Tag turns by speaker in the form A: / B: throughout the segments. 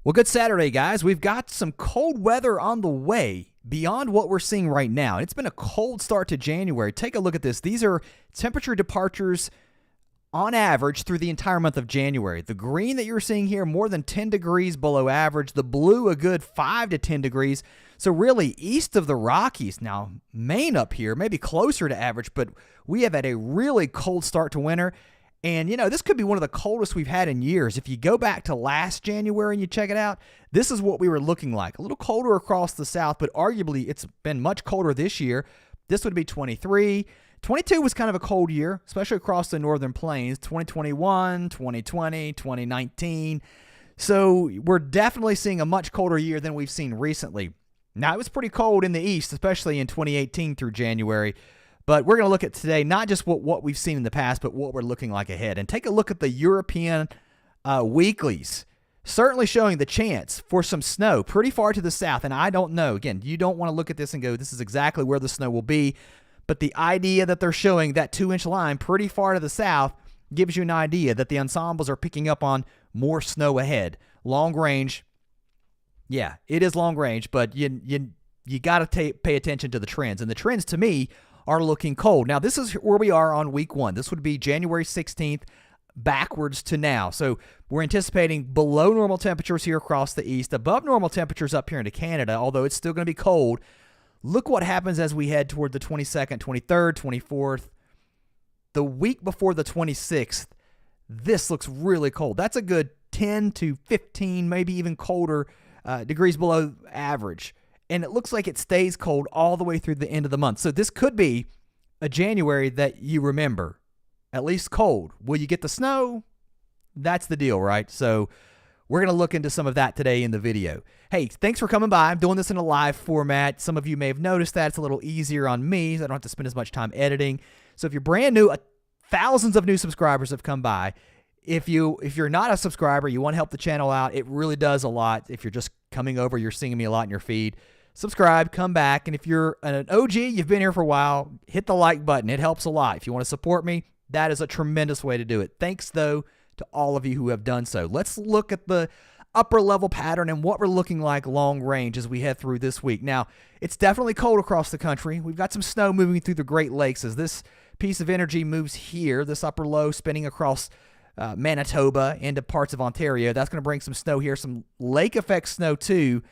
A: Well, good Saturday, guys. We've got some cold weather on the way beyond what we're seeing right now. It's been a cold start to January. Take a look at this. These are temperature departures on average through the entire month of January. The green that you're seeing here, more than 10 degrees below average. The blue, a good 5 to 10 degrees. So really east of the Rockies. Now, Maine up here, maybe closer to average, but we have had a really cold start to winter. And, this could be one of the coldest we've had in years. If you go back to last January and you check it out, this is what we were looking like. A little colder across the south, but arguably it's been much colder this year. This would be 23. 22 was kind of a cold year, especially across the northern plains. 2021, 2020, 2019. So we're definitely seeing a much colder year than we've seen recently. Now, it was pretty cold in the east, especially in 2018 through January. But we're going to look at today not just what we've seen in the past, but what we're looking like ahead. And take a look at the European weeklies, certainly showing the chance for some snow pretty far to the south. And I don't know. Again, you don't want to look at this and go, this is exactly where the snow will be. But the idea that they're showing that 2-inch line pretty far to the south gives you an idea that the ensembles are picking up on more snow ahead. Long range, yeah, it is long range, but you got to pay attention to the trends. And the trends, to me, are looking cold. Now, this is where we are on week 1. This would be January 16th backwards to now. So we're anticipating below normal temperatures here across the east, above normal temperatures up here into Canada, although it's still going to be cold. Look what happens as we head toward the 22nd, 23rd, 24th. The week before the 26th, this looks really cold. That's a good 10 to 15, maybe even colder degrees below average. And it looks like it stays cold all the way through the end of the month. So this could be a January that you remember, at least cold. Will you get the snow? That's the deal, right? So we're going to look into some of that today in the video. Hey, thanks for coming by. I'm doing this in a live format. Some of you may have noticed that. It's a little easier on me, so I don't have to spend as much time editing. So if you're brand new, thousands of new subscribers have come by. If you're not a subscriber, you want to help the channel out, it really does a lot. If you're just coming over, you're seeing me a lot in your feed. Subscribe, come back, and if you're an OG, you've been here for a while, hit the like button. It helps a lot. If you want to support me, that is a tremendous way to do it. Thanks, though, to all of you who have done so. Let's look at the upper level pattern and what we're looking like long range as we head through this week. Now, it's definitely cold across the country. We've got some snow moving through the Great Lakes as this piece of energy moves here, this upper low spinning across Manitoba into parts of Ontario. That's going to bring some snow here, some lake effect snow too.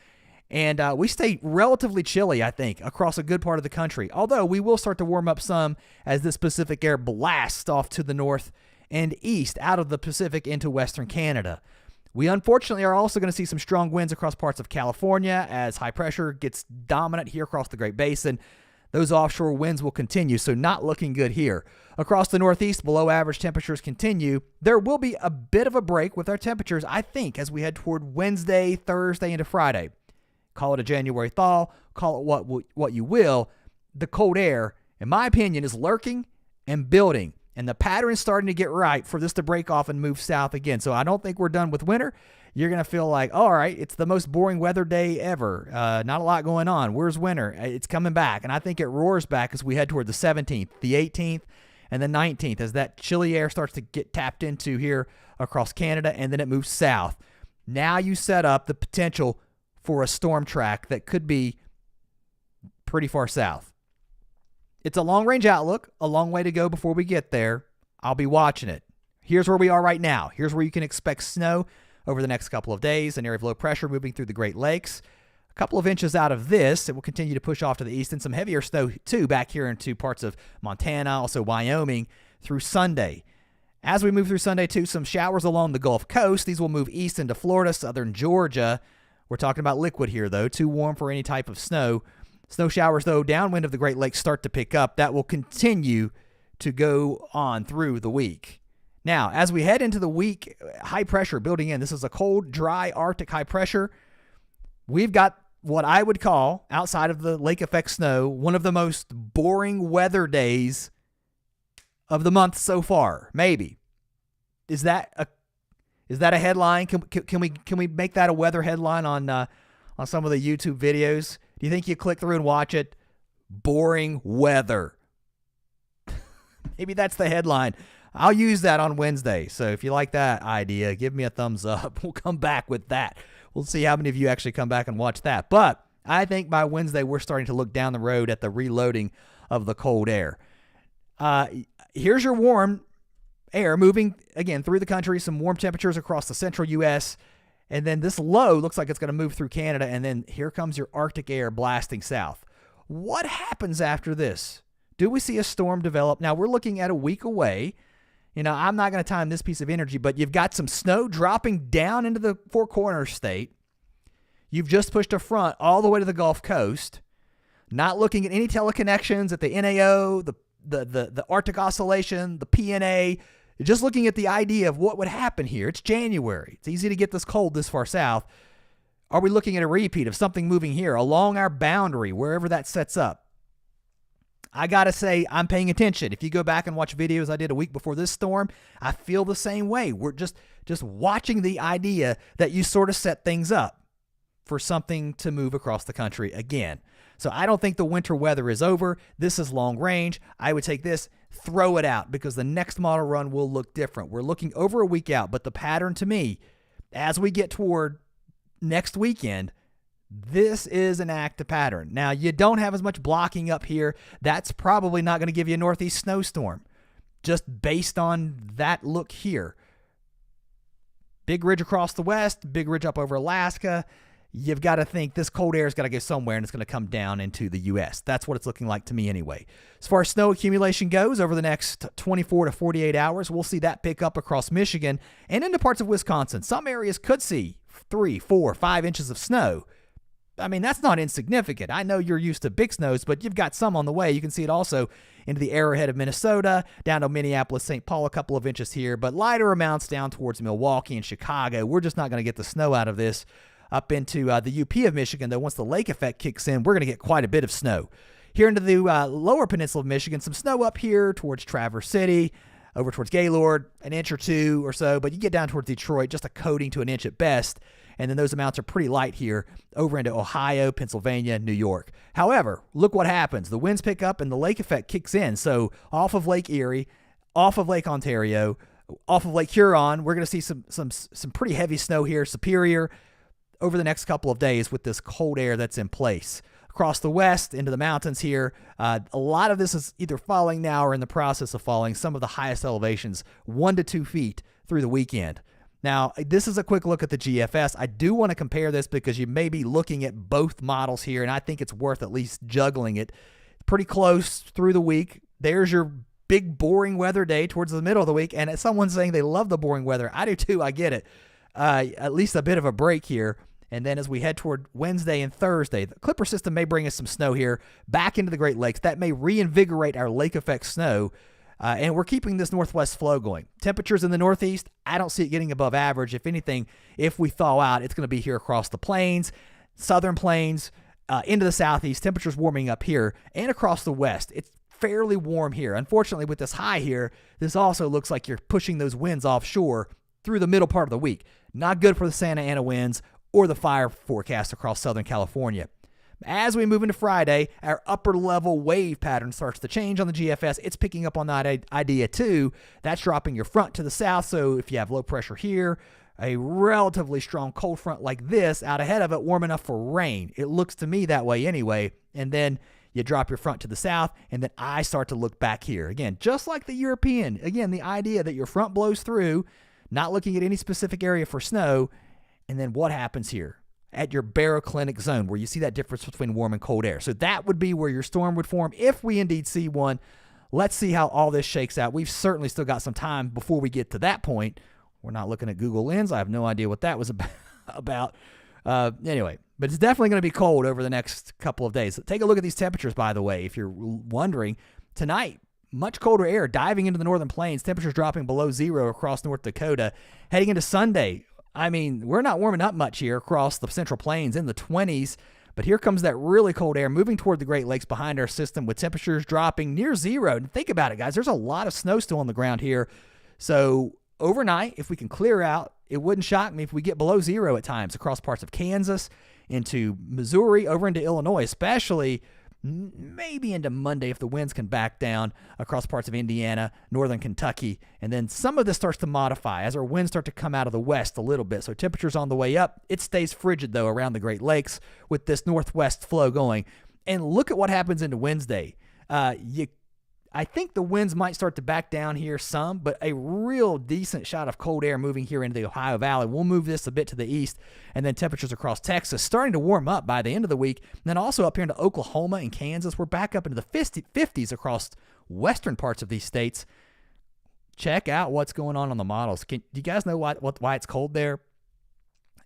A: And we stay relatively chilly, I think, across a good part of the country. Although we will start to warm up some as this Pacific air blasts off to the north and east out of the Pacific into western Canada. We unfortunately are also going to see some strong winds across parts of California as high pressure gets dominant here across the Great Basin. Those offshore winds will continue, so not looking good here. Across the Northeast, below average temperatures continue. There will be a bit of a break with our temperatures, I think, as we head toward Wednesday, Thursday, into Friday. Call it a January thaw, call it what you will. The cold air, in my opinion, is lurking and building. And the pattern is starting to get right for this to break off and move south again. So I don't think we're done with winter. You're going to feel like, all right, it's the most boring weather day ever. Not a lot going on. Where's winter? It's coming back. And I think it roars back as we head toward the 17th, the 18th, and the 19th as that chilly air starts to get tapped into here across Canada, and then it moves south. Now you set up the potential for a storm track that could be pretty far south. It's a long-range outlook, a long way to go before we get there. I'll be watching it. Here's where we are right now. Here's where you can expect snow over the next couple of days. An area of low pressure moving through the Great Lakes. A couple of inches out of this, it will continue to push off to the east, and some heavier snow, too, back here into parts of Montana, also Wyoming, through Sunday. As we move through Sunday, too, some showers along the Gulf Coast. These will move east into Florida, southern Georgia. We're talking about liquid here, though. Too warm for any type of snow. Snow showers, though, downwind of the Great Lakes start to pick up. That will continue to go on through the week. Now, as we head into the week, high pressure building in. This is a cold, dry Arctic high pressure. We've got what I would call, outside of the lake effect snow, one of the most boring weather days of the month so far. Maybe. Is that a headline? Can we make that a weather headline on some of the YouTube videos? Do you think you click through and watch it? Boring weather. Maybe that's the headline. I'll use that on Wednesday. So if you like that idea, give me a thumbs up. We'll come back with that. We'll see how many of you actually come back and watch that. But I think by Wednesday, we're starting to look down the road at the reloading of the cold air. Here's your warm air moving, again, through the country, some warm temperatures across the central U.S., and then this low looks like it's going to move through Canada, and then here comes your Arctic air blasting south. What happens after this? Do we see a storm develop? Now, we're looking at a week away. I'm not going to time this piece of energy, but you've got some snow dropping down into the Four Corners state. You've just pushed a front all the way to the Gulf Coast. Not looking at any teleconnections at the NAO, the Arctic Oscillation, the PNA. Just looking at the idea of what would happen here. It's January. It's easy to get this cold this far south. Are we looking at a repeat of something moving here along our boundary, wherever that sets up? I got to say, I'm paying attention. If you go back and watch videos I did a week before this storm, I feel the same way. We're just watching the idea that you sort of set things up for something to move across the country again. So I don't think the winter weather is over. This is long range. I would take this, throw it out, because the next model run will look different. We're looking over a week out, but the pattern to me, as we get toward next weekend, this is an active pattern. Now, you don't have as much blocking up here. That's probably not going to give you a northeast snowstorm, just based on that look here. Big ridge across the west, big ridge up over Alaska. You've got to think this cold air has got to go somewhere, and it's going to come down into the U.S. That's what it's looking like to me anyway. As far as snow accumulation goes, over the next 24 to 48 hours, we'll see that pick up across Michigan and into parts of Wisconsin. Some areas could see 3, 4, 5 inches of snow. I mean, that's not insignificant. I know you're used to big snows, but you've got some on the way. You can see it also into the arrowhead of Minnesota, down to Minneapolis, St. Paul, a couple of inches here, but lighter amounts down towards Milwaukee and Chicago. We're just not going to get the snow out of this. Up into the UP of Michigan, though, once the lake effect kicks in, we're going to get quite a bit of snow. Here into the lower peninsula of Michigan, some snow up here towards Traverse City, over towards Gaylord, an inch or two or so, but you get down towards Detroit, just a coating to an inch at best, and then those amounts are pretty light here over into Ohio, Pennsylvania, New York. However, look what happens. The winds pick up and the lake effect kicks in, so off of Lake Erie, off of Lake Ontario, off of Lake Huron, we're going to see some pretty heavy snow here, Superior, over the next couple of days with this cold air that's in place. Across the west into the mountains here, a lot of this is either falling now or in the process of falling. Some of the highest elevations, 1 to 2 feet through the weekend. Now, this is a quick look at the GFS. I do want to compare this because you may be looking at both models here, and I think it's worth at least juggling it. Pretty close through the week. There's your big boring weather day towards the middle of the week, and someone's saying they love the boring weather. I do too. I get it. At least a bit of a break here. And then as we head toward Wednesday and Thursday, the Clipper system may bring us some snow here back into the Great Lakes. That may reinvigorate our lake effect snow. And we're keeping this northwest flow going. Temperatures in the northeast, I don't see it getting above average. If anything, if we thaw out, it's going to be here across the plains, southern plains, into the southeast. Temperatures warming up here and across the west. It's fairly warm here. Unfortunately, with this high here, this also looks like you're pushing those winds offshore through the middle part of the week. Not good for the Santa Ana winds or the fire forecast across Southern California. As we move into Friday, our upper level wave pattern starts to change on the GFS. It's picking up on that idea too. That's dropping your front to the south. So if you have low pressure here, a relatively strong cold front like this out ahead of it, warm enough for rain. It looks to me that way anyway. And then you drop your front to the south, and then I start to look back here. Again, just like the European. Again, the idea that your front blows through, not looking at any specific area for snow, and then what happens here at your baroclinic zone where you see that difference between warm and cold air. So that would be where your storm would form if we indeed see one. Let's see how all this shakes out. We've certainly still got some time before we get to that point. We're not looking at Google Lens. I have no idea what that was about. Anyway, but it's definitely going to be cold over the next couple of days. Take a look at these temperatures, by the way, if you're wondering. Tonight, much colder air diving into the northern plains, temperatures dropping below zero across North Dakota. Heading into Sunday, I mean, we're not warming up much here across the central plains in the 20s, but here comes that really cold air moving toward the Great Lakes behind our system with temperatures dropping near zero. And think about it, guys. There's a lot of snow still on the ground here. So overnight, if we can clear out, it wouldn't shock me if we get below zero at times across parts of Kansas, into Missouri, over into Illinois, especially maybe into Monday if the winds can back down across parts of Indiana, northern Kentucky. And then some of this starts to modify as our winds start to come out of the west a little bit. So temperatures on the way up. It stays frigid, though, around the Great Lakes with this northwest flow going. And look at what happens into Wednesday. I think the winds might start to back down here some, but a real decent shot of cold air moving here into the Ohio Valley. We'll move this a bit to the east, and then temperatures across Texas starting to warm up by the end of the week. And then also up here into Oklahoma and Kansas, we're back up into the 50s across western parts of these states. Check out what's going on the models. Do you guys know why it's cold there?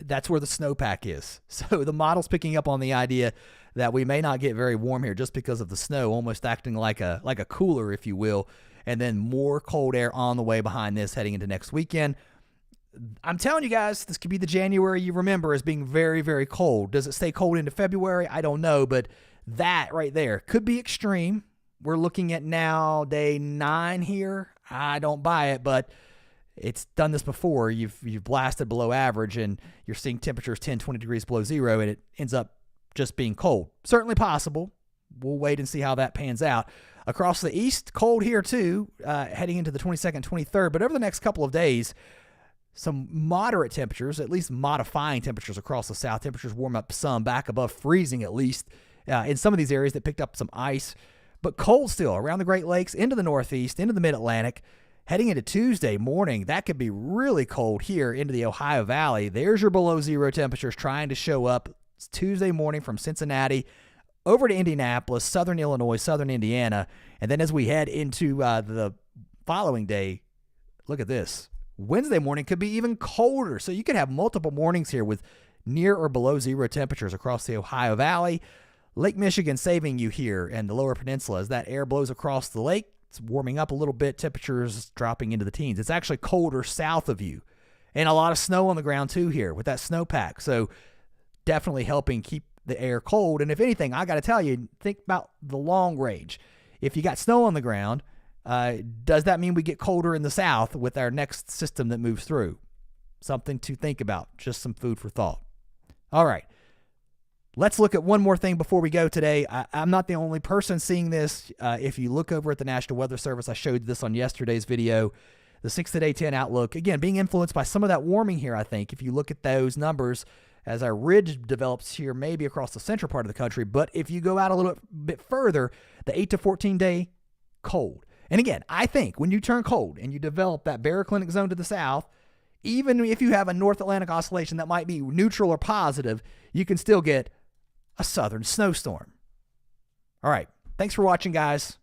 A: That's where the snowpack is. So the model's picking up on the idea that we may not get very warm here just because of the snow, almost acting like a cooler, if you will, and then more cold air on the way behind this heading into next weekend. I'm telling you guys, this could be the January you remember as being very, very cold. Does it stay cold into February? I don't know, but that right there could be extreme. We're looking at now day 9 here. I don't buy it, but it's done this before. You've blasted below average, and you're seeing temperatures 10, 20 degrees below zero, and it ends up just being cold. Certainly possible. We'll wait and see how that pans out. Across the east, cold here too, heading into the 22nd, 23rd. But over the next couple of days, some moderate temperatures, at least modifying temperatures across the south. Temperatures warm up some, back above freezing at least in some of these areas that picked up some ice. But cold still around the Great Lakes, into the northeast, into the mid-Atlantic. Heading into Tuesday morning, that could be really cold here into the Ohio Valley. There's your below zero temperatures trying to show up. It's Tuesday morning from Cincinnati over to Indianapolis, southern Illinois, southern Indiana. And then as we head into the following day, look at this. Wednesday morning could be even colder. So you could have multiple mornings here with near or below zero temperatures across the Ohio Valley. Lake Michigan saving you here and the lower peninsula as that air blows across the lake. It's warming up a little bit, temperatures dropping into the teens. It's actually colder south of you. And a lot of snow on the ground too here with that snowpack. So definitely helping keep the air cold. And if anything, I got to tell you, think about the long range. If you got snow on the ground, does that mean we get colder in the south with our next system that moves through? Something to think about. Just some food for thought. All right. Let's look at one more thing before we go today. I'm not the only person seeing this. If you look over at the National Weather Service, I showed this on yesterday's video, the 6-to-day 10 outlook. Again, being influenced by some of that warming here, I think, if you look at those numbers as our ridge develops here, maybe across the central part of the country. But if you go out a little bit further, the 8 to 14-day cold. And again, I think when you turn cold and you develop that baroclinic zone to the south, even if you have a North Atlantic oscillation that might be neutral or positive, you can still get a southern snowstorm. All right. Thanks for watching, guys.